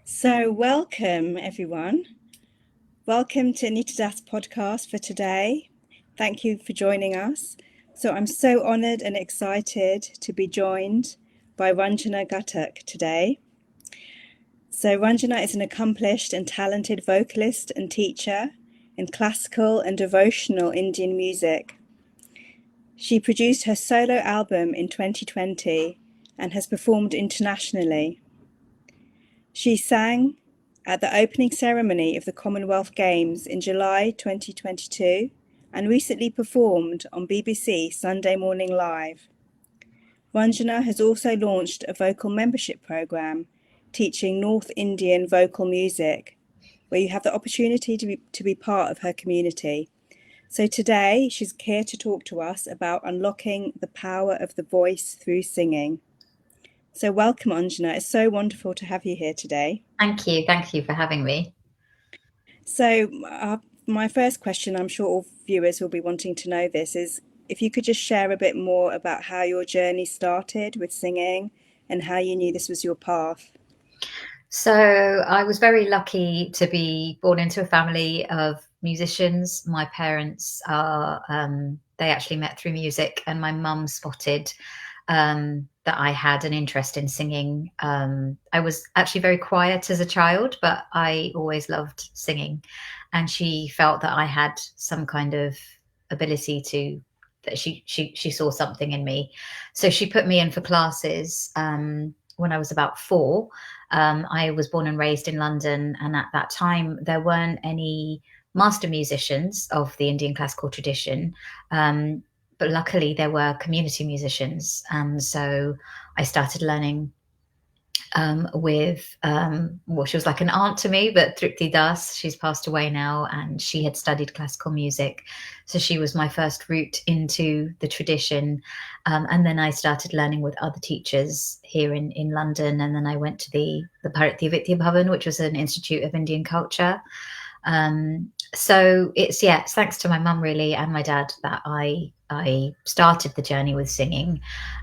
So, welcome everyone. Welcome to Anita's podcast for today. Thank you for joining us. So, I'm so honored and excited to be joined by Ranjana Ghatak today. So, Ranjana is an accomplished and talented vocalist and teacher in classical and devotional Indian music. She produced her solo album in 2020 and has performed internationally. She sang at the opening ceremony of the Commonwealth Games in July 2022 and recently performed on BBC Sunday Morning Live. Ranjana has also launched a vocal membership program teaching North Indian vocal music, where you have the opportunity to be part of her community. So today she's here to talk to us about unlocking the power of the voice through singing. So welcome, Anjana. It's so wonderful to have you here today. Thank you. Thank you for having me. So, my first question, I'm sure all viewers will be wanting to know this, is if you could just share a bit more about how your journey started with singing and how you knew this was your path. So I was very lucky to be born into a family of musicians. My parents are, they actually met through music, and my mum spotted that I had an interest in singing. I was actually very quiet as a child, but I always loved singing. And she felt that I had some kind of ability to, that she saw something in me. So she put me in for classes when I was about 4. I was born and raised in London, and at that time there weren't any master musicians of the Indian classical tradition. But luckily there were community musicians, and so I started learning with well, she was like an aunt to me, but Tripti Das, she's passed away now, and she had studied classical music, so she was my first route into the tradition. And then I started learning with other teachers here in London, and then I went to the Bharatiya Vidya Bhavan, which was an institute of Indian culture. So it's thanks to my mum really and my dad that I started the journey with singing.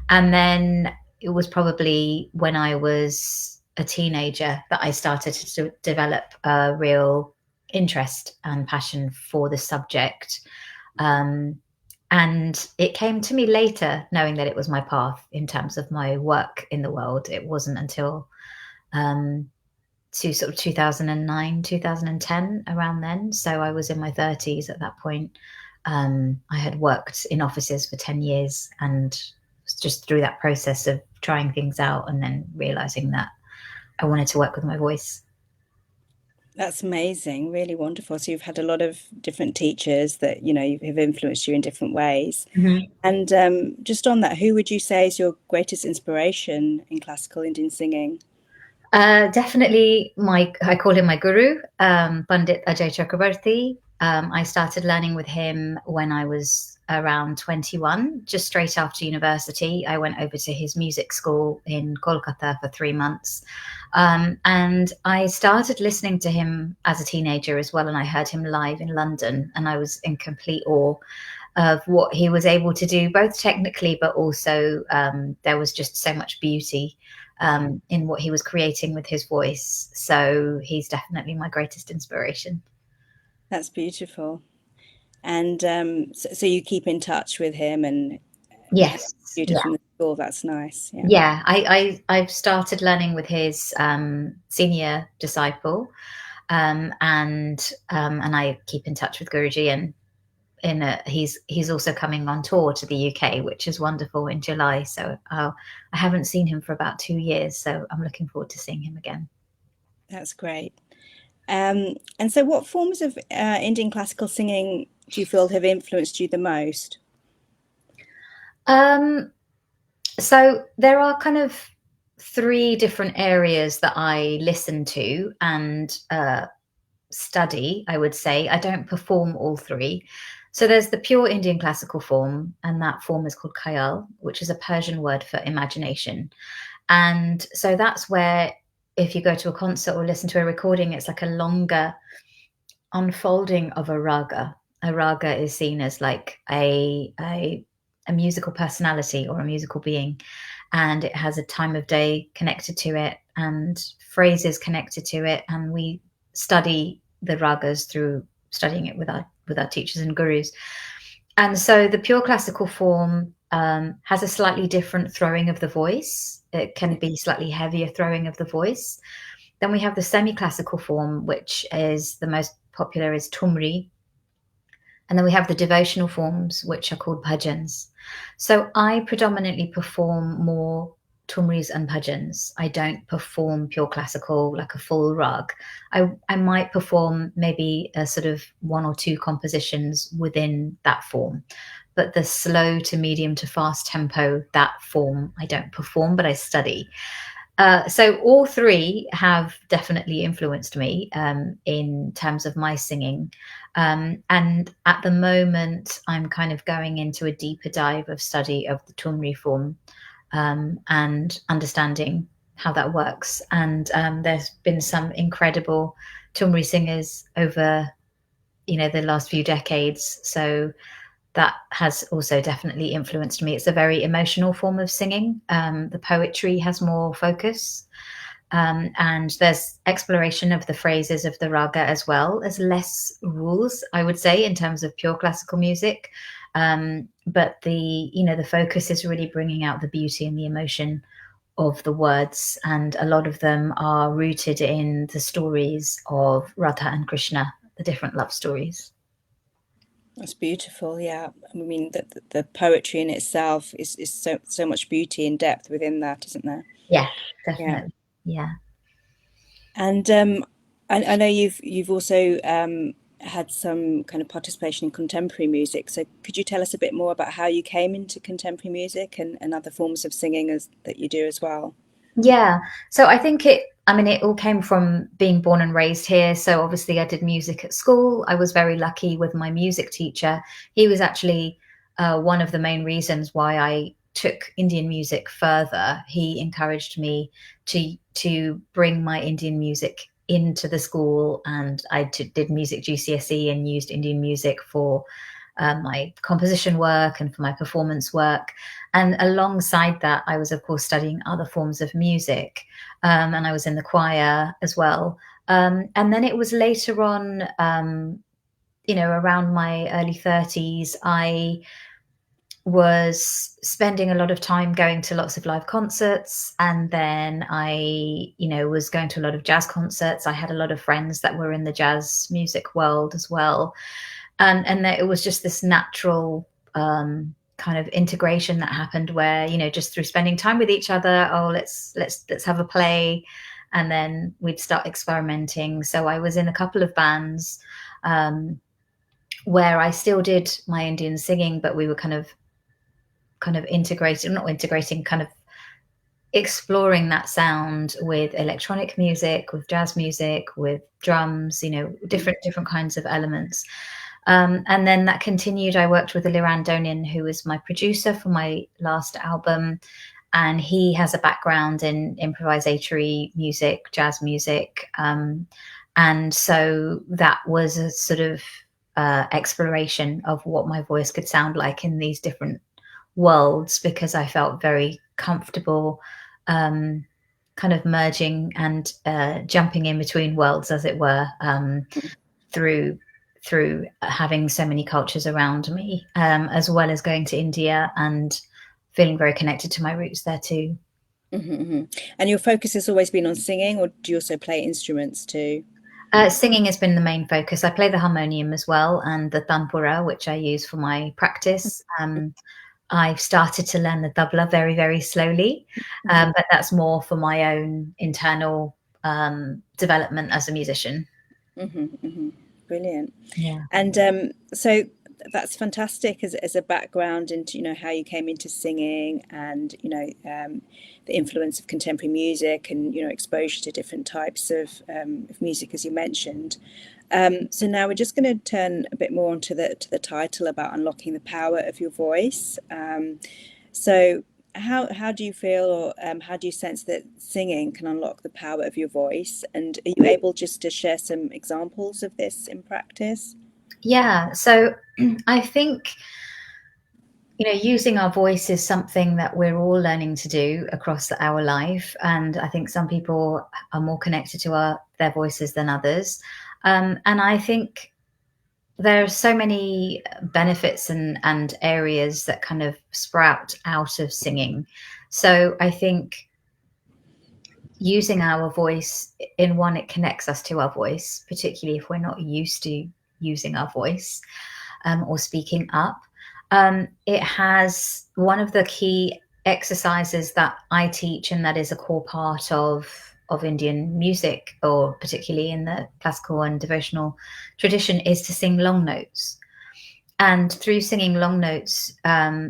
And then it was probably when I was a teenager that I started to develop a real interest and passion for the subject. And it came to me later, knowing that it was my path in terms of my work in the world. It wasn't until to sort of 2009, 2010, around then. So I was in my 30s at that point. I had worked in offices for 10 years, and just through that process of trying things out and then realizing that I wanted to work with my voice. That's amazing, really wonderful. So you've had a lot of different teachers that have influenced you in different ways. Mm-hmm. And just on that, who would you say is your greatest inspiration in classical Indian singing? Definitely I call him my guru, Pandit Ajay Chakrabarti. I started learning with him when I was around 21, just straight after university. I went over to his music school in Kolkata for 3 months. And I started listening to him as a teenager as well. And I heard him live in London, and I was in complete awe of what he was able to do, both technically, but also there was just so much beauty in what he was creating with his voice. So he's definitely my greatest inspiration. That's beautiful. And so you keep in touch with him and Yes, students yeah, from the school. That's nice. Yeah. yeah. I've started learning with his senior disciple, and I keep in touch with Guruji, and he's also coming on tour to the UK, which is wonderful, in July. So I haven't seen him for about 2 years, so I'm looking forward to seeing him again. That's great. And so, what forms of Indian classical singing do you feel have influenced you the most? Um, so there are kind of 3 different areas that I listen to and study, I would say. I don't perform all 3. So there's the pure Indian classical form, and that form is called khayal, which is a Persian word for imagination. And so that's where, if you go to a concert or listen to a recording, it's like a longer unfolding of a raga. A raga is seen as like a musical personality or a musical being. and it has a time of day connected to it and phrases connected to it, and we study the ragas through studying it with our teachers and gurus. And so the pure classical form has a slightly different throwing of the voice. It can be slightly heavier throwing of the voice. Then we have the semi-classical form, which is the most popular, is Tumri. And then we have the devotional forms, which are called bhajans. So I predominantly perform more tumris and bhajans. I don't perform pure classical like a full rag. I might perform maybe a sort of one or two compositions within that form. But the slow to medium to fast tempo, that form, I don't perform, but I study. So all three have definitely influenced me in terms of my singing. And at the moment, I'm kind of going into a deeper dive of study of the Tumri form and understanding how that works. And there's been some incredible Tumri singers over, the last few decades. So that has also definitely influenced me. It's a very emotional form of singing. The poetry has more focus. And there's exploration of the phrases of the raga as well. There's less rules, I would say, in terms of pure classical music. But the focus is really bringing out the beauty and the emotion of the words. And a lot of them are rooted in the stories of Radha and Krishna, the different love stories. That's beautiful. Yeah, I mean the poetry in itself is so much beauty and depth within that, isn't there? Yeah, Yeah. definitely. Yeah. And I know you've also had some kind of participation in contemporary music. So could you tell us a bit more about how you came into contemporary music and other forms of singing that you do as well? Yeah. So I think it all came from being born and raised here. So obviously I did music at school. I was very lucky with my music teacher. He was actually one of the main reasons why I took Indian music further. He encouraged me to bring my Indian music into the school, and did music GCSE and used Indian music for my composition work and for my performance work. And alongside that, I was, of course, studying other forms of music, and I was in the choir as well. And then it was later on, around my early 30s, I was spending a lot of time going to lots of live concerts, and then I was going to a lot of jazz concerts. I had a lot of friends that were in the jazz music world as well, and that it was just this natural kind of integration that happened where just through spending time with each other, oh, let's have a play, and then we'd start experimenting. So I was in a couple of bands where I still did my Indian singing, but we were kind of not integrating, kind of exploring that sound with electronic music, with jazz music, with drums, different kinds of elements. And then that continued. I worked with Liran Donin, who was my producer for my last album, and he has a background in improvisatory music, jazz music. And so that was a sort of exploration of what my voice could sound like in these different worlds, because I felt very comfortable kind of merging and jumping in between worlds, as it were, through having so many cultures around me, as well as going to India and feeling very connected to my roots there too. Mm-hmm. And your focus has always been on singing, or do you also play instruments too? Singing has been the main focus. I play the harmonium as well, and the tanpura, which I use for my practice. I've started to learn the tabla very, very slowly, but that's more for my own internal development as a musician. Mm-hmm, mm-hmm. Brilliant. Yeah. And so that's fantastic as a background into how you came into singing, and the influence of contemporary music, and exposure to different types of music, as you mentioned. So now we're just going to turn a bit more onto the title about unlocking the power of your voice. So how do you feel, or how do you sense that singing can unlock the power of your voice? And are you able just to share some examples of this in practice? Yeah. So I think, using our voice is something that we're all learning to do across our life, and I think some people are more connected to their voices than others. And I think there are so many benefits and areas that kind of sprout out of singing. So I think using our voice, in one, it connects us to our voice, particularly if we're not used to using our voice, or speaking up. It has one of the key exercises that I teach, and that is a core part of Indian music, or particularly in the classical and devotional tradition, is to sing long notes. And through singing long notes,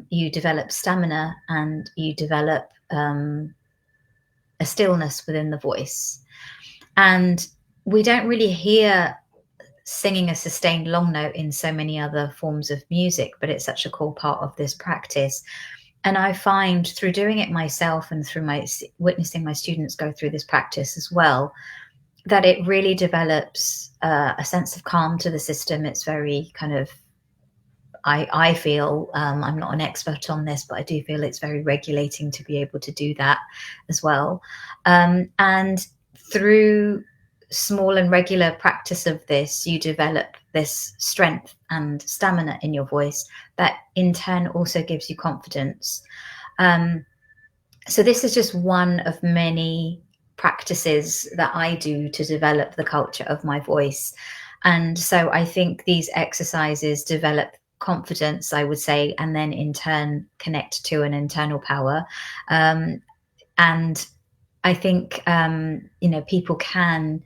you develop stamina, and you develop a stillness within the voice. And we don't really hear singing a sustained long note in so many other forms of music, but it's such a core part of this practice. And I find, through doing it myself and through witnessing my students go through this practice as well, that it really develops a sense of calm to the system. It's very kind of, I feel, I'm not an expert on this, but I do feel it's very regulating to be able to do that as well. And through small and regular practice of this, you develop this strength and stamina in your voice that in turn also gives you confidence. So this is just one of many practices that I do to develop the culture of my voice. And so I think these exercises develop confidence, I would say, and then in turn connect to an internal power. And I think, people can,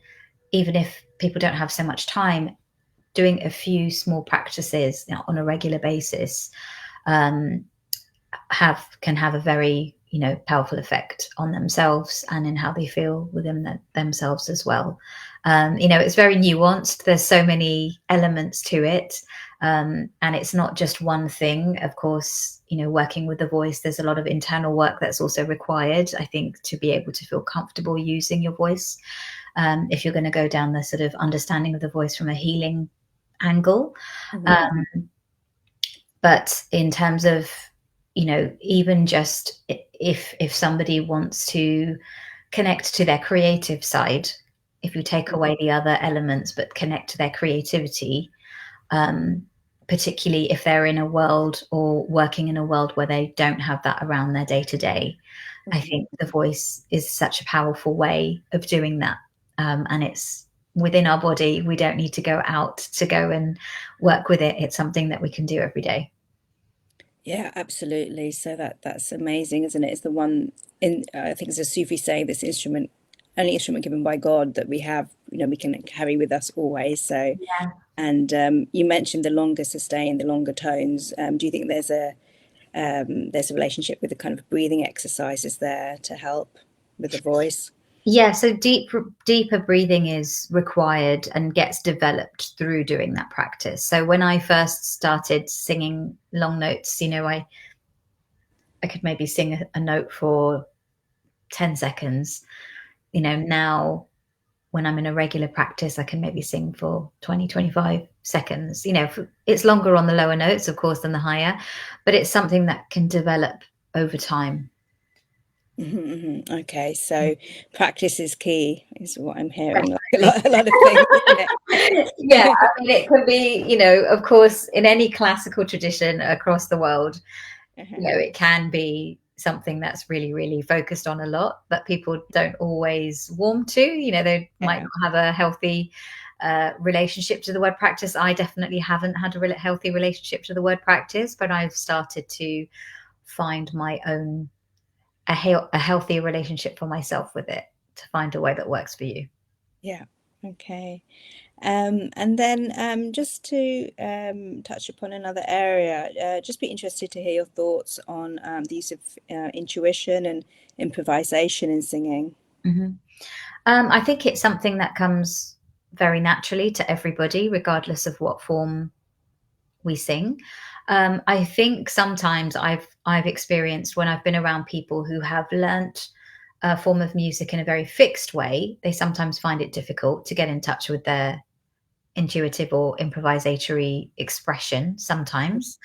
even if people don't have so much time, doing a few small practices on a regular basis can have a very powerful effect on themselves and in how they feel within themselves as well. It's very nuanced. There's so many elements to it, and it's not just one thing. Of course, working with the voice, there's a lot of internal work that's also required, I think, to be able to feel comfortable using your voice. If you're going to go down the sort of understanding of the voice from a healing angle. Mm-hmm. But in terms of, even just if somebody wants to connect to their creative side, if you take away the other elements but connect to their creativity, particularly if they're in a world or working in a world where they don't have that around their day to day, I think the voice is such a powerful way of doing that. And it's within our body. We don't need to go out to go and work with it. It's something that we can do every day. Yeah, absolutely. So that's amazing, isn't it? It's the one in I think it's a Sufi saying, this instrument, only instrument given by God that we have, we can carry with us always. So, Yeah. and you mentioned the longer sustain, the longer tones. Do you think there's a relationship with the kind of breathing exercises there to help with the voice? Yeah, so deeper breathing is required and gets developed through doing that practice. So when I first started singing long notes, I could maybe sing a note for 10 seconds. Now when I'm in a regular practice, I can maybe sing for 20, 25 seconds. It's longer on the lower notes, of course, than the higher, but it's something that can develop over time. Mm-hmm. Okay, so practice is key, is what I'm hearing. Like a lot of things, isn't Yeah, it? I mean, it could be, of course, in any classical tradition across the world, it can be something that's really, really focused on a lot that people don't always warm to. They might not have a healthy relationship to the word practice. I definitely haven't had a healthy relationship to the word practice, but I've started to find my own a healthier relationship for myself with it, to find a way that works for you. Yeah. Okay. And then just to touch upon another area, just be interested to hear your thoughts on the use of intuition and improvisation in singing. Mm-hmm. I think it's something that comes very naturally to everybody, regardless of what form we sing. I think sometimes I've experienced, when I've been around people who have learnt a form of music in a very fixed way, they sometimes find it difficult to get in touch with their intuitive or improvisatory expression sometimes,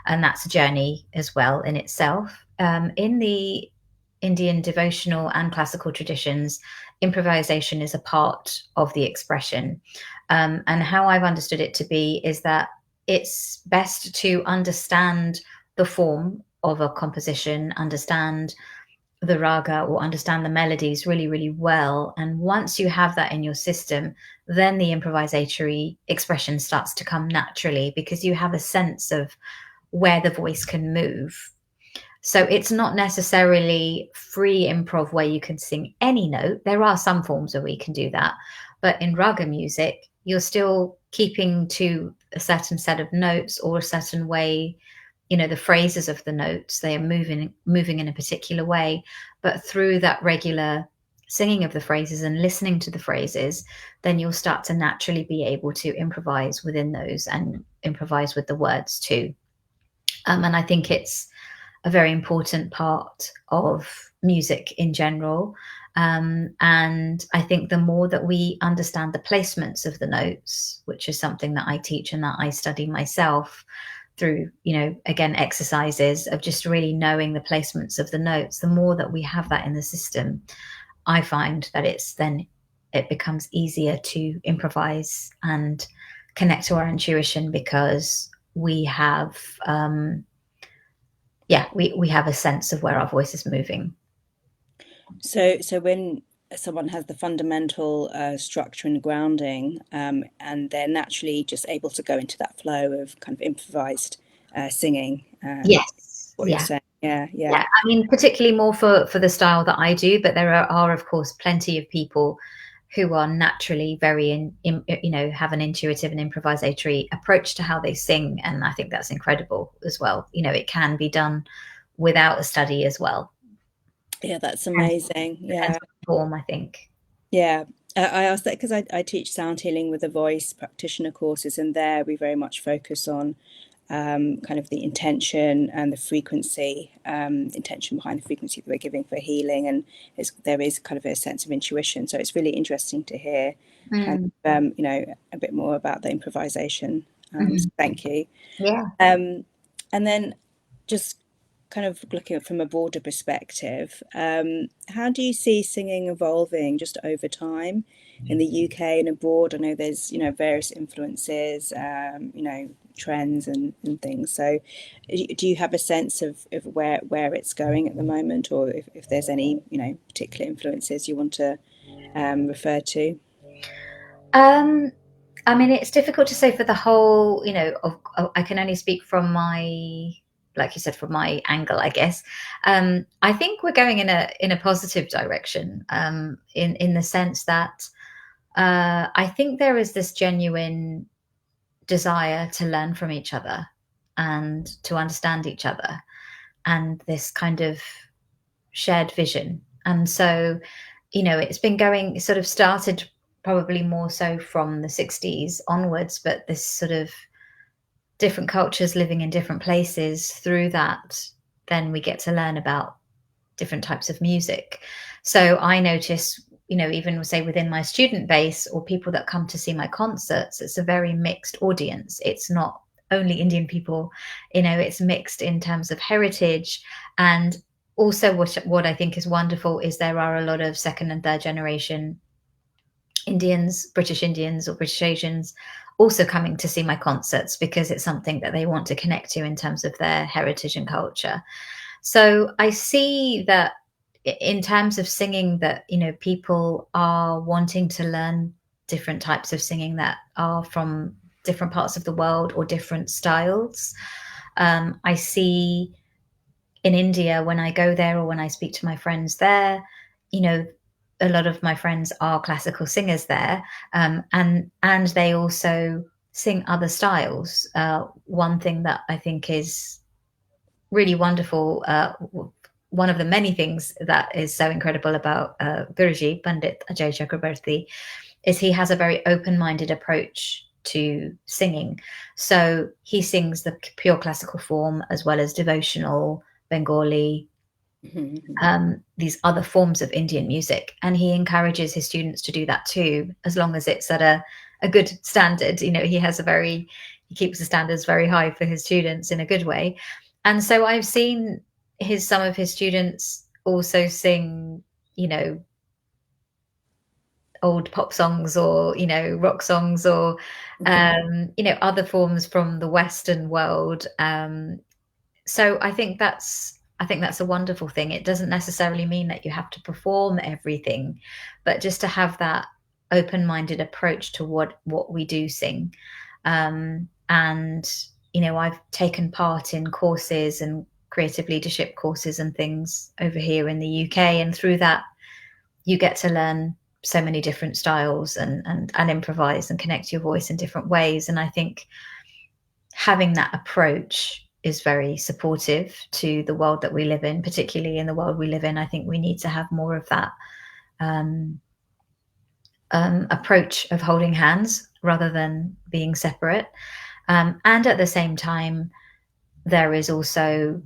and that's a journey as well in itself. In the Indian devotional and classical traditions, improvisation is a part of the expression. And how I've understood it to be is that it's best to understand the form of a composition, understand the raga or understand the melodies really, really well. And once you have that in your system, then the improvisatory expression starts to come naturally because you have a sense of where the voice can move. So it's not necessarily free improv where you can sing any note. There are some forms where we can do that. But in raga music, you're still keeping to a certain set of notes or a certain way, the phrases of the notes, they are moving in a particular way. But through that regular singing of the phrases and listening to the phrases, then you'll start to naturally be able to improvise within those and improvise with the words too. And I think it's a very important part of music in general. And I think the more that we understand the placements of the notes, which is something that I teach and that I study myself through, again, exercises of just really knowing the placements of the notes, the more that we have that in the system, I find that it becomes easier to improvise and connect to our intuition because we have we have a sense of where our voice is moving. So when someone has the fundamental structure and grounding, and they're naturally just able to go into that flow of kind of improvised singing. Yes. What you're saying. Yeah. I mean, particularly more for the style that I do, but there are of course plenty of people who are naturally very have an intuitive and improvisatory approach to how they sing, and I think that's incredible as well. It can be done without a study as well. Yeah, that's amazing. Yeah, form, I think. Yeah, I asked that because I teach sound healing with the voice practitioner courses, and there we very much focus on kind of the intention and the frequency, intention behind the frequency that we're giving for healing, and there is kind of a sense of intuition. So it's really interesting to hear kind of a bit more about the improvisation. So thank you. Yeah. And then just kind of looking at from a broader perspective, how do you see singing evolving just over time in the UK and abroad? I know there's various influences, trends and things. So do you have a sense of where it's going at the moment, or if there's any particular influences you want to refer to? I mean, it's difficult to say for the whole, I can only speak from my, like you said, from my angle, I guess. I think we're going in a positive direction, in the sense that I think there is this genuine desire to learn from each other and to understand each other, and this kind of shared vision. And so, it's been going, sort of started probably more so from the 60s onwards, but this sort of different cultures living in different places, through that, then we get to learn about different types of music. So I notice, even say within my student base or people that come to see my concerts, it's a very mixed audience. It's not only Indian people, it's mixed in terms of heritage. And also what I think is wonderful is there are a lot of second and third generation Indians, British Indians or British Asians also coming to see my concerts because it's something that they want to connect to in terms of their heritage and culture. So I see that in terms of singing that, people are wanting to learn different types of singing that are from different parts of the world or different styles. I see in India, when I go there or when I speak to my friends there, a lot of my friends are classical singers there, and they also sing other styles. One thing that I think is really wonderful, one of the many things that is so incredible about Guruji, Pandit Ajay Chakrabarti, is he has a very open-minded approach to singing. So he sings the pure classical form as well as devotional, Bengali, these other forms of Indian music. And he encourages his students to do that too, as long as it's at a good standard. You know, he keeps the standards very high for his students in a good way. And so I've seen some of his students also sing, you know, old pop songs, or, you know, rock songs, or you know, other forms from the Western world. So I think that's a wonderful thing. It doesn't necessarily mean that you have to perform everything, but just to have that open-minded approach to what we do sing. And you know, I've taken part in courses and creative leadership courses and things over here in the UK, and through that you get to learn so many different styles, and improvise and connect your voice in different ways. And I think having that approach is very supportive to the world that we live in, particularly in the world we live in. I think we need to have more of that approach of holding hands rather than being separate. And at the same time, there is also,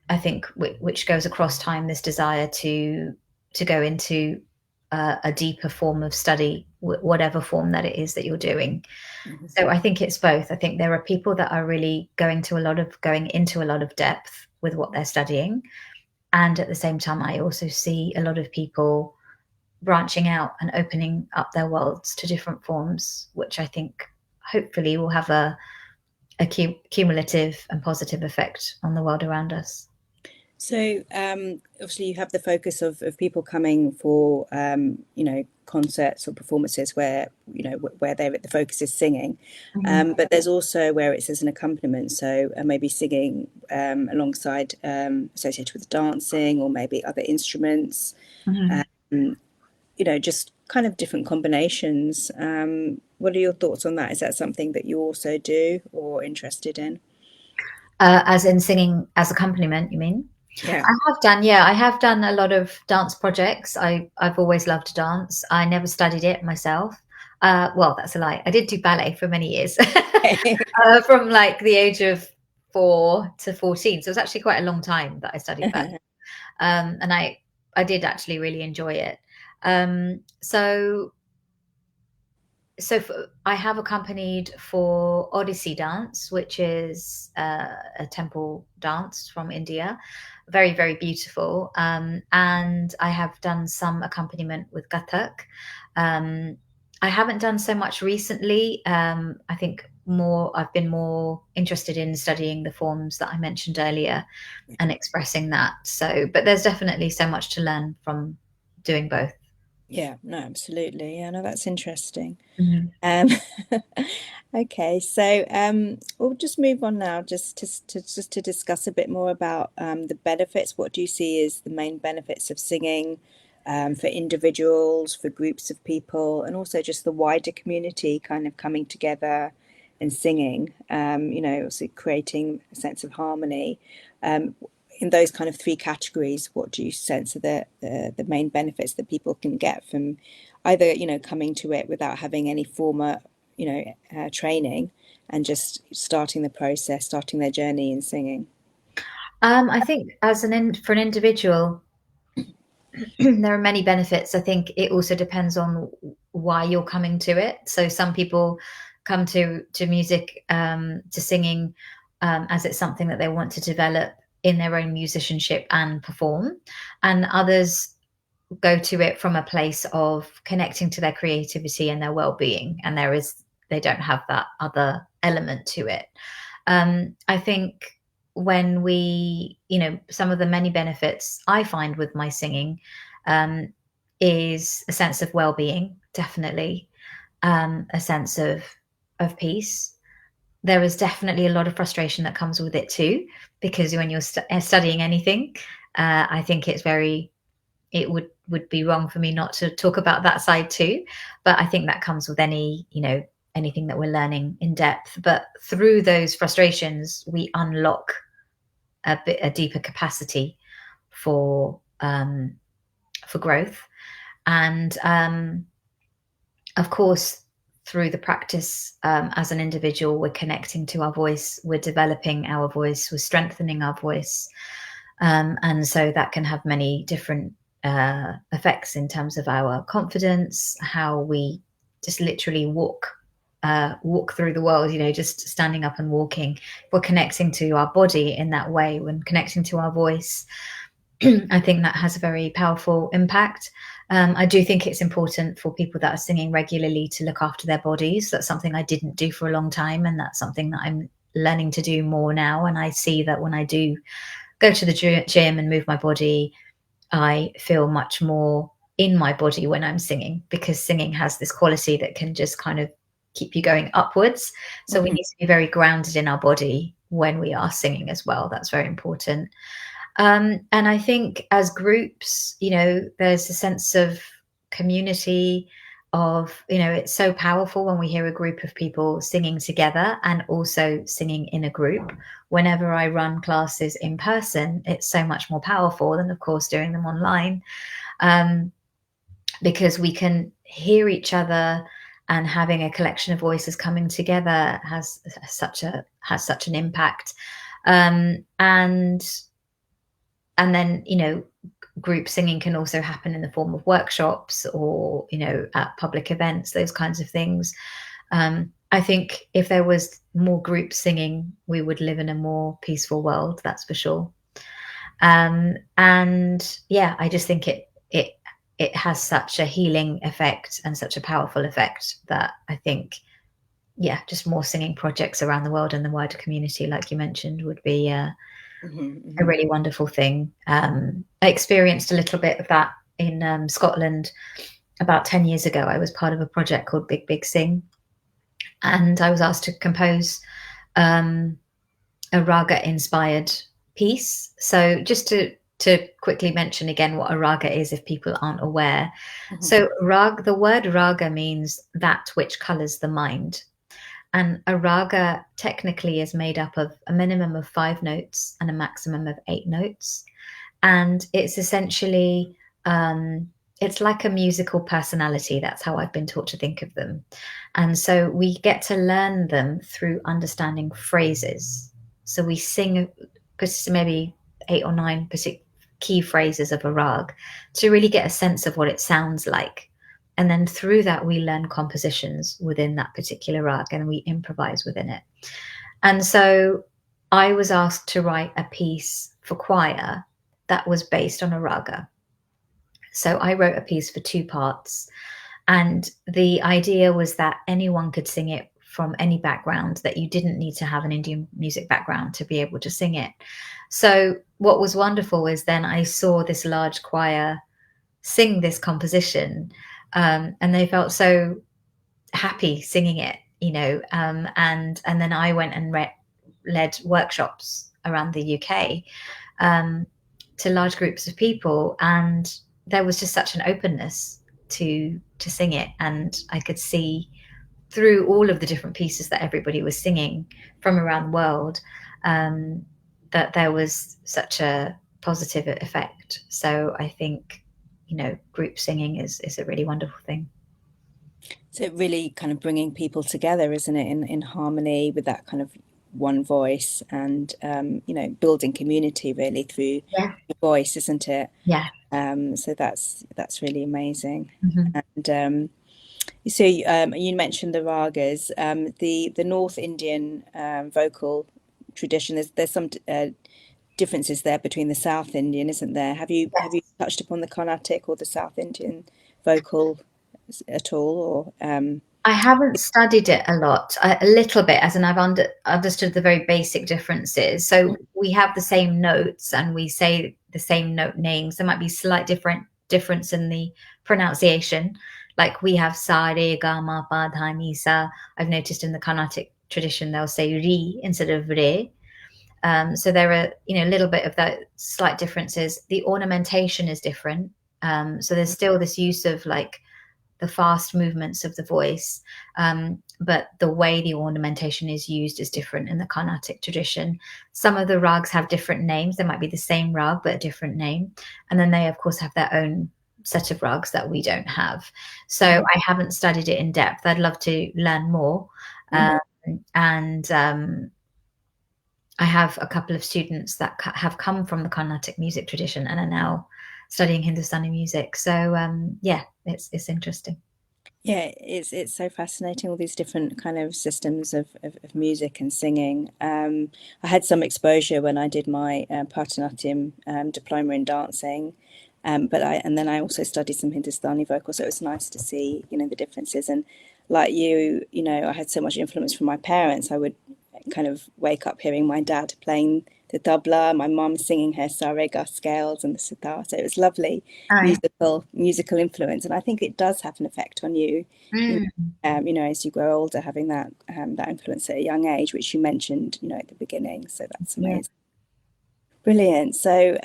I think, which goes across time, this desire to go into a deeper form of study, whatever form that it is that you're doing. So I think it's both. I think there are people that are really going into a lot of depth with what they're studying, and at the same time, I also see a lot of people branching out and opening up their worlds to different forms, which I think hopefully will have a cumulative and positive effect on the world around us. So obviously you have the focus of people coming for you know, concerts or performances where, you know, where the focus is singing, but there's also where it's as an accompaniment, so maybe singing alongside, associated with dancing, or maybe other instruments, you know, just kind of different combinations. What are your thoughts on that? Is that something that you also do or interested in? As in singing as accompaniment, you mean? Yeah. I have done a lot of dance projects. I've always loved to dance. I never studied it myself. Well, that's a lie. I did do ballet for many years, from like the age of 4 to 14. So it was actually quite a long time that I studied ballet. And I did actually really enjoy it. So I have accompanied for Odissi dance, which is a temple dance from India, very, very beautiful. And I have done some accompaniment with Ghatak. I haven't done so much recently. I think I've been more interested in studying the forms that I mentioned earlier and expressing that. So, but there's definitely so much to learn from doing both. Yeah, no, absolutely. Yeah, no, that's interesting. Mhm. Um, okay, so we'll just move on now, just to discuss a bit more about the benefits. What do you see as the main benefits of singing, for individuals, for groups of people, and also just the wider community kind of coming together and singing? You know, also creating a sense of harmony. In those kind of three categories, what do you sense are the main benefits that people can get from either, you know, coming to it without having any former, you know, training, and just starting the process, starting their journey in singing? I think for an individual, there are many benefits. I think it also depends on why you're coming to it. So some people come to music, to singing, as it's something that they want to develop in their own musicianship and perform, and others go to it from a place of connecting to their creativity and their well-being, and they don't have that other element to it. I think when you know, some of the many benefits I find with my singing, is a sense of well-being, definitely, a sense of peace. There is definitely a lot of frustration that comes with it too, because when you're studying anything, I think it would be wrong for me not to talk about that side too. But I think that comes with anything that we're learning in depth. But through those frustrations, we unlock a deeper capacity for growth. And of course, through the practice, as an individual, we're connecting to our voice, we're developing our voice, we're strengthening our voice. And so that can have many different effects in terms of our confidence, how we just literally walk through the world, just standing up and walking. We're connecting to our body in that way, when connecting to our voice. I think that has a very powerful impact. I do think it's important for people that are singing regularly to look after their bodies. That's something I didn't do for a long time, and that's something that I'm learning to do more now. And I see that when I do go to the gym and move my body, I feel much more in my body when I'm singing, because singing has this quality that can just kind of keep you going upwards. So we need to be very grounded in our body when we are singing as well. That's very important. And I think as groups, there's a sense of community, of, it's so powerful when we hear a group of people singing together and also singing in a group. Whenever I run classes in person, it's so much more powerful than, of course, doing them online, because we can hear each other, and having a collection of voices coming together has such an impact. And then, group singing can also happen in the form of workshops, or, at public events, those kinds of things. I think if there was more group singing, we would live in a more peaceful world, that's for sure. And yeah, I just think it has such a healing effect and such a powerful effect that I think, yeah, just more singing projects around the world and the wider community, like you mentioned, would be a really wonderful thing. I experienced a little bit of that in Scotland about 10 years ago. I was part of a project called Big Big Sing, and I was asked to compose a raga inspired piece. So just to quickly mention again what a raga is, if people aren't aware. So the word raga means that which colors the mind. And a raga technically is made up of a minimum of 5 notes and a maximum of 8 notes. And it's essentially, it's like a musical personality. That's how I've been taught to think of them. And so we get to learn them through understanding phrases. So we sing maybe 8 or 9 key phrases of a rag to really get a sense of what it sounds like. And then through that, we learn compositions within that particular rag, and we improvise within it. And so I was asked to write a piece for choir that was based on a raga. So I wrote a piece for 2 parts. And the idea was that anyone could sing it from any background, that you didn't need to have an Indian music background to be able to sing it. So what was wonderful is then I saw this large choir sing this composition, and they felt so happy singing it, and then I went and led workshops around the UK to large groups of people, and there was just such an openness to sing it, and I could see through all of the different pieces that everybody was singing from around the world, that there was such a positive effect. So I think, group singing is a really wonderful thing. So it really kind of bringing people together, isn't it, in harmony with that kind of one voice, and building community really through your voice, isn't it? Yeah. So that's really amazing. And so you mentioned the ragas, the North Indian vocal tradition. There's some differences there between the South Indian, isn't there? Have you touched upon the Carnatic or the South Indian vocal at all, or I haven't studied it a lot, a little bit, as in I've understood the very basic differences. So we have the same notes and we say the same note names. There might be slight difference in the pronunciation. Like we have sa, re, ga, ma, pa, dha, ni, sa. I've noticed in the Carnatic tradition they'll say re instead of re. So there are, a little bit of that slight differences. The ornamentation is different. So there's still this use of like the fast movements of the voice, but the way the ornamentation is used is different in the Carnatic tradition. Some of the rags have different names. They might be the same rag, but a different name. And then they, of course, have their own set of rags that we don't have. So I haven't studied it in depth. I'd love to learn more. And I have a couple of students that have come from the Carnatic music tradition and are now studying Hindustani music. So yeah, it's interesting. Yeah, it's so fascinating, all these different kind of systems of music and singing. I had some exposure when I did my Bharatanatyam diploma in dancing, but I also studied some Hindustani vocal, so it was nice to see, the differences. And like I had so much influence from my parents. I would kind of wake up hearing my dad playing the tabla, my mum singing her sarega scales and the sitar. So it was lovely Oh, musical influence, and I think it does have an effect on you. You mm, as you grow older, having that influence at a young age, which you mentioned, at the beginning. So that's yeah. amazing. Brilliant. So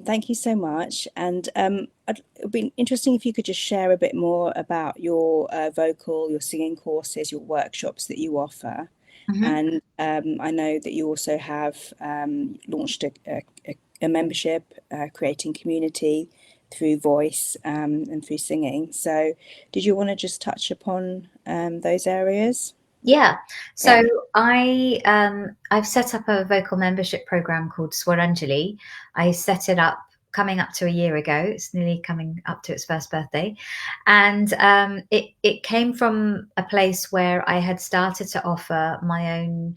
thank you so much. And it would be interesting if you could just share a bit more about your your singing courses, your workshops that you offer. Mhm. And I know that you also have launched a membership, creating community through voice and through singing. So did you want to just touch upon those areas? Yeah. Yeah. So I've set up a vocal membership program called Swaranjali. I set it up coming up to a year ago. It's nearly coming up to its first birthday. And it came from a place where I had started to offer my own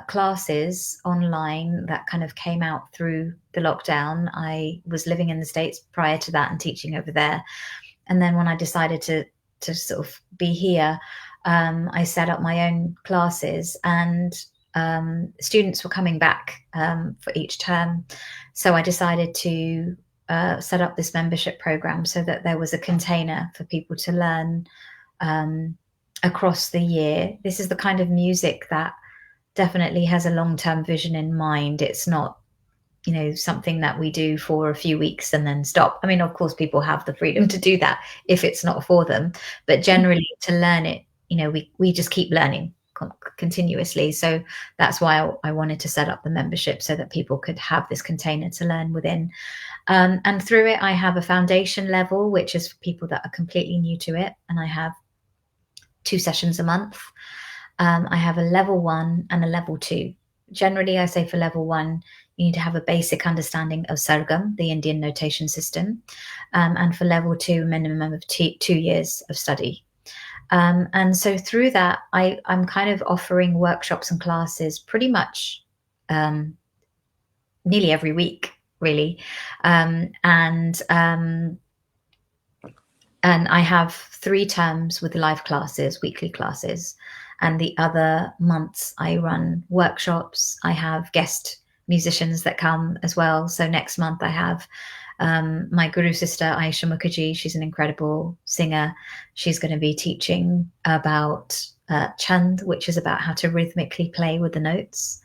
classes online that kind of came out through the lockdown. I was living in the States prior to that and teaching over there. And then when I decided to sort of be here, I set up my own classes, and students were coming back for each term. So I decided to set up this membership program so that there was a container for people to learn um, across the year. This is the kind of music that definitely has a long-term vision in mind. It's not, something that we do for a few weeks and then stop. I mean, of course, people have the freedom to do that if it's not for them, but generally to learn it, we just keep learning continuously. So that's why I wanted to set up the membership so that people could have this container to learn within. And through it, I have a foundation level, which is for people that are completely new to it. And I have 2 sessions a month. I have a level 1 and a level 2. Generally, I say for level 1, you need to have a basic understanding of Sargam, the Indian notation system. And for level 2, a minimum of 2 years of study. And so through that, I'm kind of offering workshops and classes pretty much nearly every week, really. And I have 3 terms with live classes, weekly classes. And the other months I run workshops. I have guest musicians that come as well. So next month I have my guru sister, Aisha Mukherjee. She's an incredible singer. She's going to be teaching about chand, which is about how to rhythmically play with the notes.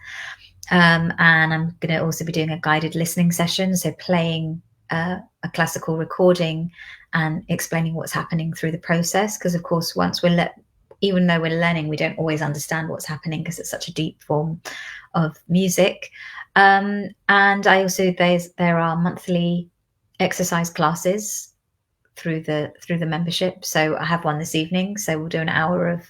And I'm going to also be doing a guided listening session. So playing a classical recording and explaining what's happening through the process. Because of course, even though we're learning, we don't always understand what's happening because it's such a deep form of music. And I also there are monthly exercise classes through the membership. So I have one this evening. So we'll do an hour of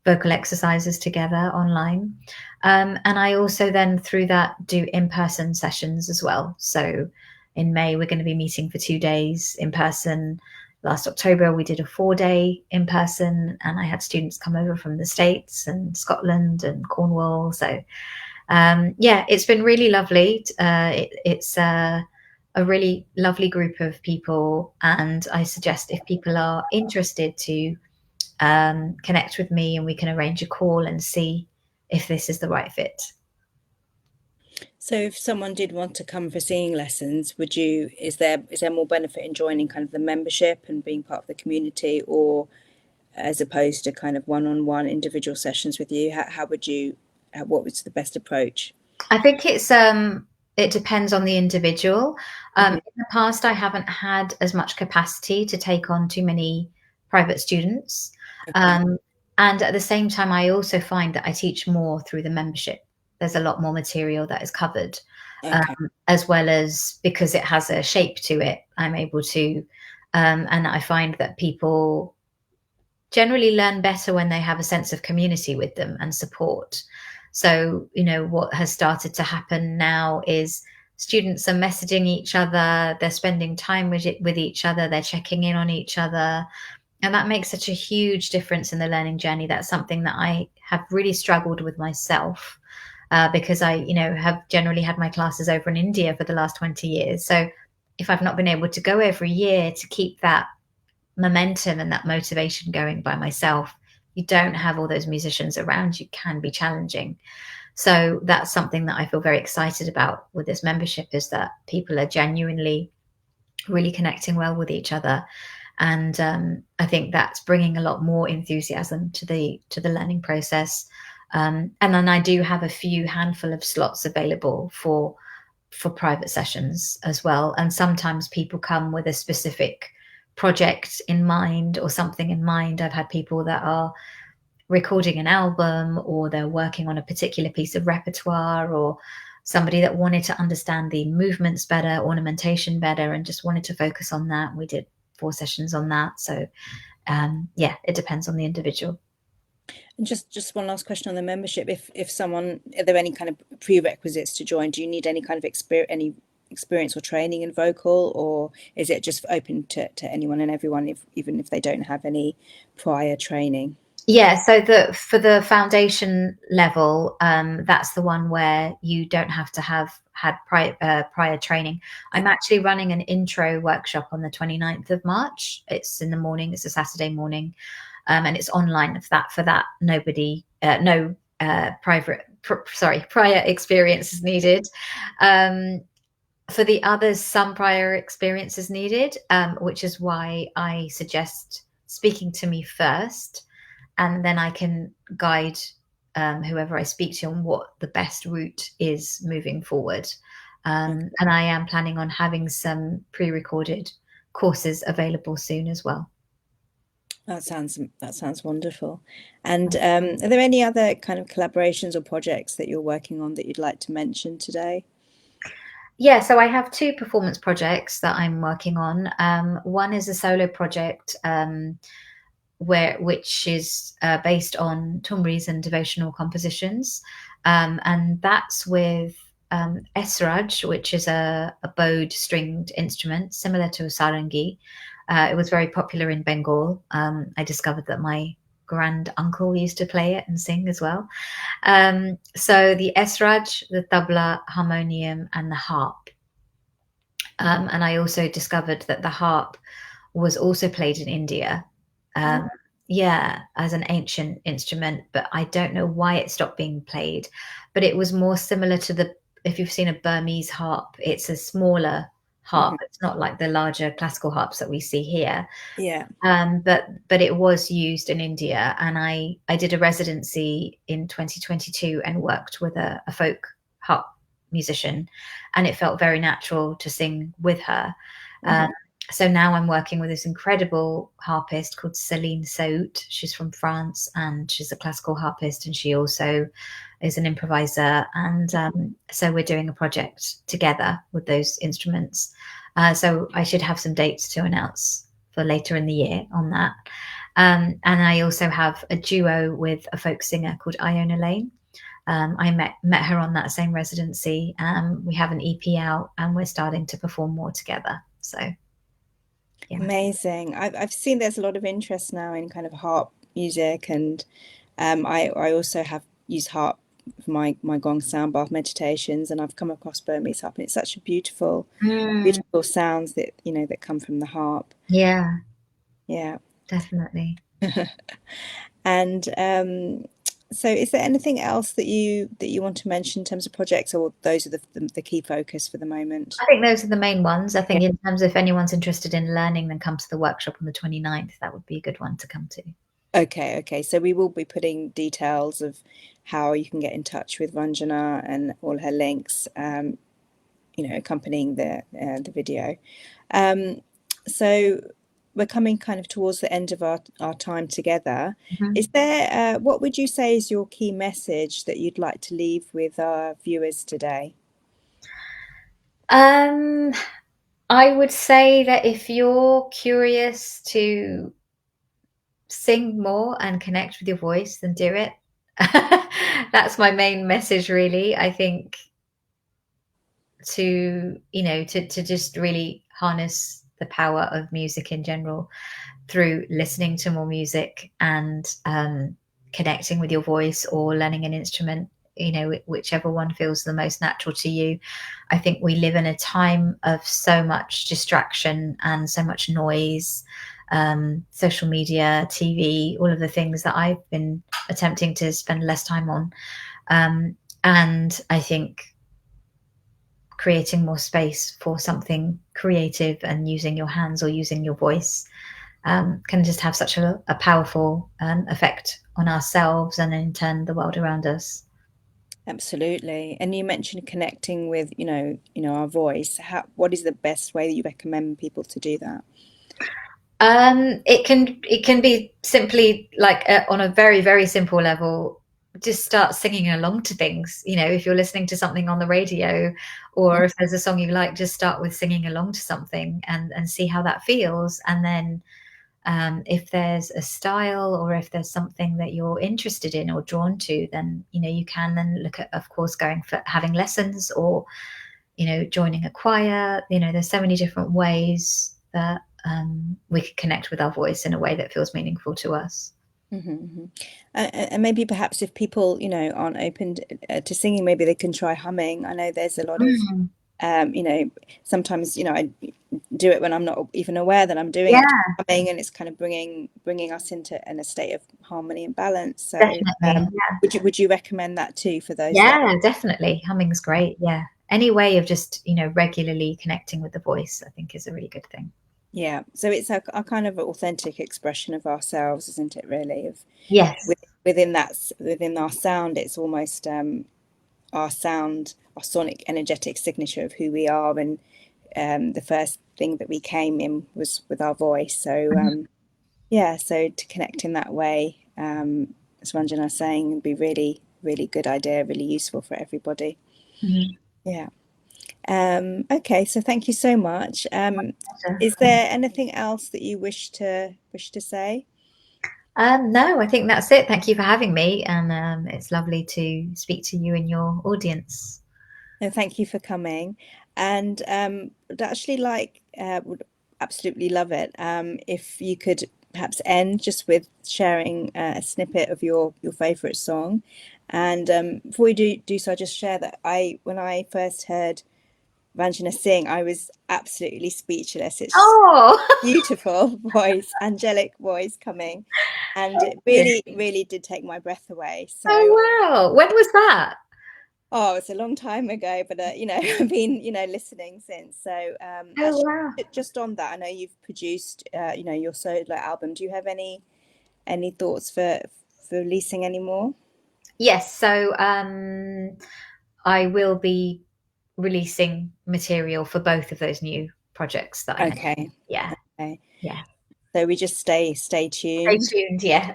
vocal exercises together online. And I also then through that do in-person sessions as well. So in May, we're going to be meeting for 2 days in person. Last October, we did a 4-day in person, and I had students come over from the States and Scotland and Cornwall. So yeah, it's been really lovely. It's a really lovely group of people, and I suggest if people are interested to connect with me, and we can arrange a call and see if this is the right fit. So if someone did want to come for singing lessons, is there more benefit in joining kind of the membership and being part of the community, or as opposed to kind of one-on-one individual sessions with you? What was the best approach? I think it depends on the individual. Hmm. In the past, I haven't had as much capacity to take on too many private students. Okay. Um, and at the same time, I also find that I teach more through the membership. There's a lot more material that is covered, Okay. as well as because it has a shape to it, I'm able to, and I find that people generally learn better when they have a sense of community with them and support. So, what has started to happen now is students are messaging each other, they're spending time with each other, they're checking in on each other. And that makes such a huge difference in the learning journey. That's something that I have really struggled with myself, because I, have generally had my classes over in India for the last 20 years. So if I've not been able to go every year to keep that momentum and that motivation going by myself, you don't have all those musicians around you, can be challenging. So that's something that I feel very excited about with this membership, is that people are genuinely really connecting well with each other. And I think that's bringing a lot more enthusiasm to the learning process. And then I do have a few handful of slots available for private sessions as well. And sometimes people come with a specific project in mind or something in mind. I've had people that are recording an album, or they're working on a particular piece of repertoire, or somebody that wanted to understand the movements better, ornamentation better, and just wanted to focus on that. We did 4 sessions on that. So yeah, it depends on the individual. And just one last question on the membership. If someone, are there any kind of prerequisites to join? Do you need any kind of experience or training in vocal, or is it just open to anyone and everyone, even if they don't have any prior training? Yeah, so for the foundation level, that's the one where you don't have to have had prior training. I'm actually running an intro workshop on the 29th of March. It's in the morning. It's a Saturday morning, and it's online. For that, nobody, no prior experience is needed. For the others, some prior experience is needed, which is why I suggest speaking to me first, and then I can guide whoever I speak to on what the best route is moving forward. And I am planning on having some pre-recorded courses available soon as well. That sounds wonderful. And are there any other kind of collaborations or projects that you're working on that you'd like to mention today? Yeah, so I have 2 performance projects that I'm working on. One is a solo project, which is based on tumris and devotional compositions, and that's with esraj, which is a bowed stringed instrument similar to a sarangi. It was very popular in Bengal. I discovered that my grand uncle used to play it and sing as well. So the esraj, the tabla, harmonium, and the harp. And I also discovered that the harp was also played in India. Um, yeah, as an ancient instrument, but I don't know why it stopped being played. But it was more similar to if you've seen a Burmese harp, it's a smaller harp. It's not like the larger classical harps that we see here. Yeah. But it was used in India, and I did a residency in 2022 and worked with a folk harp musician, and it felt very natural to sing with her. So now I'm working with this incredible harpist called Céline Saout. She's from France, and she's a classical harpist, and she also is an improviser. And so we're doing a project together with those instruments. So I should have some dates to announce for later in the year on that. And I also have a duo with a folk singer called Iona Lane. I met her on that same residency. We have an EP out, and we're starting to perform more together. So yeah. Amazing. I've seen there's a lot of interest now in kind of harp music, and I also have used harp for my gong sound bath meditations, and I've come across Burmese harp, and it's such a beautiful sounds that that come from the harp. Yeah, Yeah. definitely. And so is there anything else that you want to mention in terms of projects, or those are the key focus for the moment? I think those are the main ones. I think in terms of if anyone's interested in learning, then come to the workshop on the 29th. That would be a good one to come to. Okay. So we will be putting details of how you can get in touch with Ranjana and all her links, accompanying the video. So we're coming kind of towards the end of our time together. Is there, what would you say is your key message that you'd like to leave with our viewers today? I would say that if you're curious to sing more and connect with your voice, then do it. That's my main message, really. I think to just really harness the power of music in general through listening to more music and connecting with your voice or learning an instrument, you know, whichever one feels the most natural to you. I think we live in a time of so much distraction and so much noise, social media, TV, all of the things that I've been attempting to spend less time on. And I think creating more space for something creative and using your hands or using your voice can just have such a powerful effect on ourselves and in turn the world around us. Absolutely. And you mentioned connecting with, our voice. What is the best way that you recommend people to do that? It can be simply like on a very, very simple level, just start singing along to things. You know, if you're listening to something on the radio or if there's a song you like, just start with singing along to something and see how that feels. And then if there's a style or if there's something that you're interested in or drawn to, then, you know, you can then look at, of course, going for having lessons or, you know, joining a choir. You know, there's so many different ways that we can connect with our voice in a way that feels meaningful to us. Mm-hmm. And maybe perhaps if people, aren't open to singing, maybe they can try humming. I know there's a lot of, sometimes, I do it when I'm not even aware that I'm doing it, humming, and it's kind of bringing us in a state of harmony and balance. So, would you recommend that too for those? Yeah, definitely. Humming's great. Yeah. Any way of just, you know, regularly connecting with the voice, I think is a really good thing. Yeah, so it's a kind of authentic expression of ourselves, isn't it, really? Yes. Within our sound, it's almost our sound, our sonic energetic signature of who we are. And the first thing that we came in was with our voice. So so to connect in that way, as Ranjana was saying, would be really, really good idea, really useful for everybody. Yeah. Okay, so thank you so much. Is there anything else that you wish to say? No, I think that's it. Thank you for having me, and it's lovely to speak to you and your audience. No, thank you for coming. And would actually would absolutely love it if you could perhaps end just with sharing a snippet of your favorite song. And before we do so, I'll just share that when I first heard Ranjana sing, I was absolutely speechless. It's beautiful voice, angelic voice coming, and it really, really did take my breath away. So, wow, when was that? Oh, it's a long time ago, but I've been listening since. So, Wow. just on that, I know you've produced your solo album. Do you have any thoughts for releasing any more? Yes, so I will be releasing material for both of those new projects that I mentioned. Okay. Yeah. Okay. Yeah. So we just stay tuned. Stay tuned, yeah.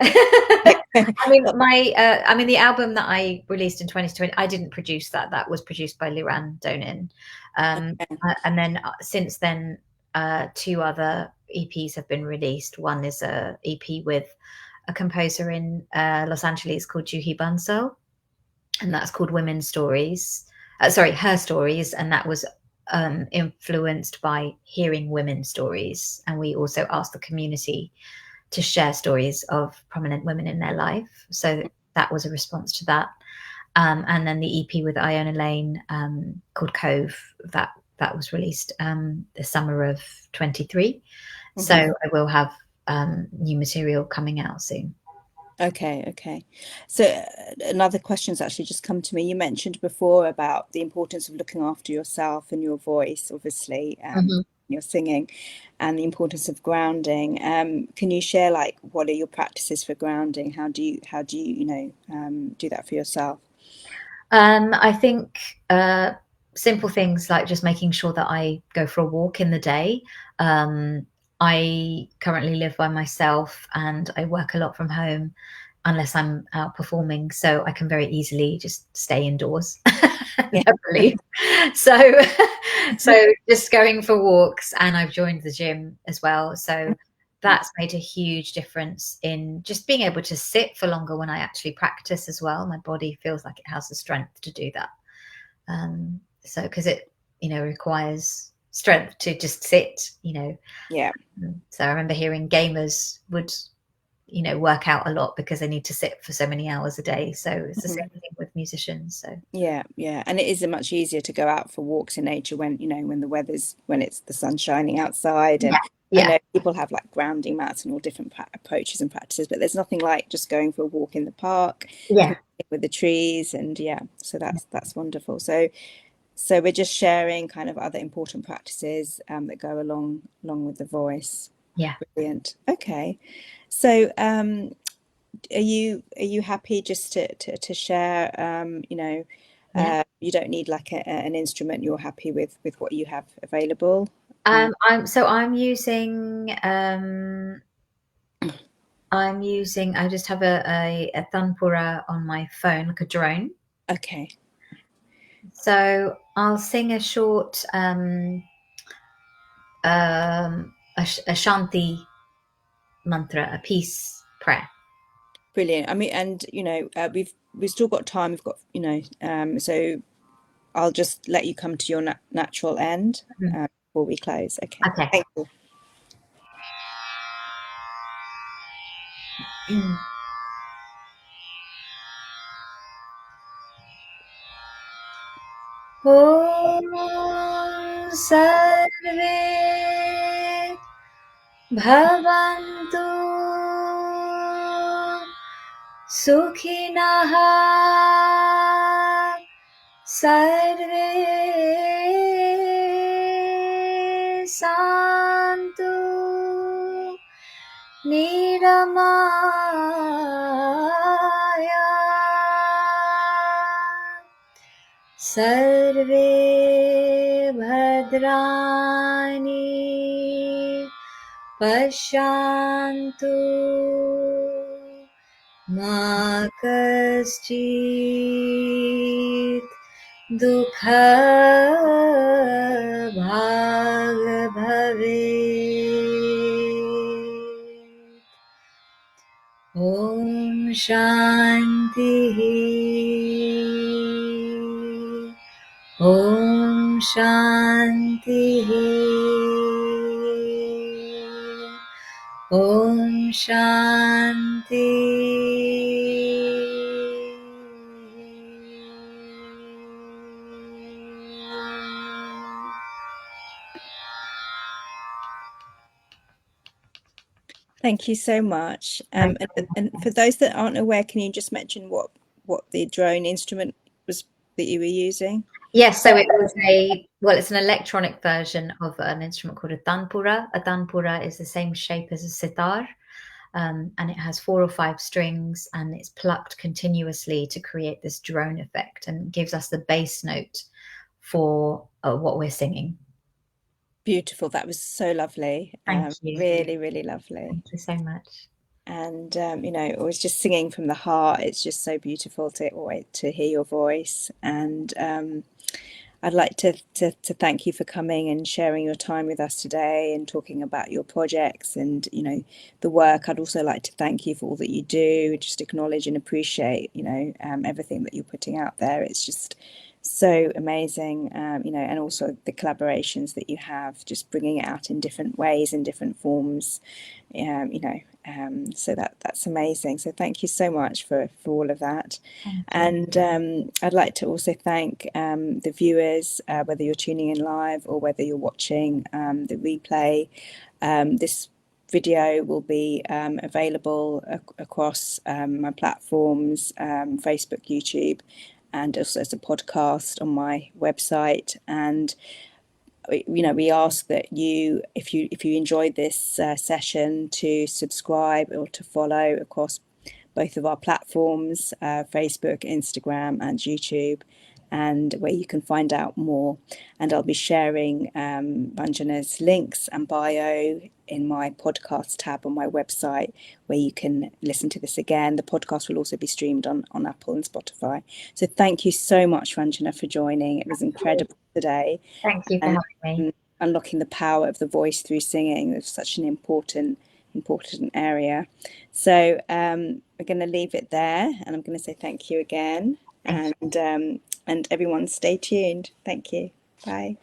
I mean, the album that I released in 2020, I didn't produce that. That was produced by Liran Donin. And then since then, two other EPs have been released. One is a EP with a composer in Los Angeles called Juhi Bansal, and that's called Women's Stories. Her Stories, and that was influenced by hearing women's stories. And we also asked the community to share stories of prominent women in their life. So that was a response to that. And then the EP with Iona Lane called Cove, that was released the summer of 23. Mm-hmm. So I will have new material coming out soon. Okay. So another question's actually just come to me. You mentioned before about the importance of looking after yourself and your voice, obviously, your singing, and the importance of grounding. Can you share what are your practices for grounding? How do you do that for yourself? I think simple things like just making sure that I go for a walk in the day. I currently live by myself and I work a lot from home unless I'm out performing, so I can very easily just stay indoors. So just going for walks, and I've joined the gym as well, so that's made a huge difference in just being able to sit for longer when I actually practice as well. My body feels like it has the strength to do that. So because it requires strength to just sit, you know. Yeah. So I remember hearing gamers would, you know, work out a lot because they need to sit for so many hours a day. So it's the same thing with musicians. So Yeah, and it is much easier to go out for walks in nature when, you know, when it's the sun shining outside. And I yeah, know people have like grounding mats and all different approaches and practices, but there's nothing like just going for a walk in the park, yeah, connecting with the trees, and so that's wonderful. So we're just sharing kind of other important practices that go along with the voice. yeah. Brilliant. Okay, so are you happy just to share? Yeah. You don't need like an instrument. You're happy with what you have available. I'm using I just have a tanpura on my phone, like a drone. Okay, So I'll sing a short a shanti mantra, a peace prayer. brilliant. I mean, and we've still got time. We've got so I'll just let you come to your natural end Mhm. before we close. Okay, Okay. thank you. ॐ सर्वे भवन्तु सुखिनः सर्वे सन्तु निरामया सर्वे भद्राणि पश्यन्तु मा कश्चित् दुःखभाग् भवेत्। ॐ शान्तिः ॐ शान्तिः ॐ शान्ति। Thank you so much. Thank And for those that aren't aware, can you just mention what the drone instrument was that you were using? Yes, so it was it's an electronic version of an instrument called a tanpura. A tanpura is the same shape as a sitar, and it has 4 or 5 strings, and it's plucked continuously to create this drone effect and gives us the bass note for what we're singing. Beautiful. That was so lovely. Thank you. Really, really lovely. Thank you so much. And it was just singing from the heart. It's just so beautiful to hear your voice. And I'd like to thank you for coming and sharing your time with us today and talking about your projects and the work. I'd also like to thank you for all that you do. Just acknowledge and appreciate everything that you're putting out there. It's just so amazing, and also the collaborations that you have, just bringing it out in different ways, in different forms, so that's amazing. So thank you so much for all of that. And I'd like to also thank the viewers, whether you're tuning in live or whether you're watching the replay. This video will be available across my platforms, Facebook, YouTube, and also as a podcast on my website. And we ask that you, if you enjoyed this session, to subscribe or to follow across both of our platforms, Facebook, Instagram, and YouTube, and where you can find out more. And I'll be sharing Ranjana's links and bio in my podcast tab on my website, where you can listen to this again. The podcast will also be streamed on Apple and Spotify. So thank you so much, Ranjana, for joining. It was incredible today. Thank you for having me. Unlocking the power of the voice through singing is such an important area. So we're going to leave it there, and I'm going to say thank you again. And everyone stay tuned. Thank you. Bye.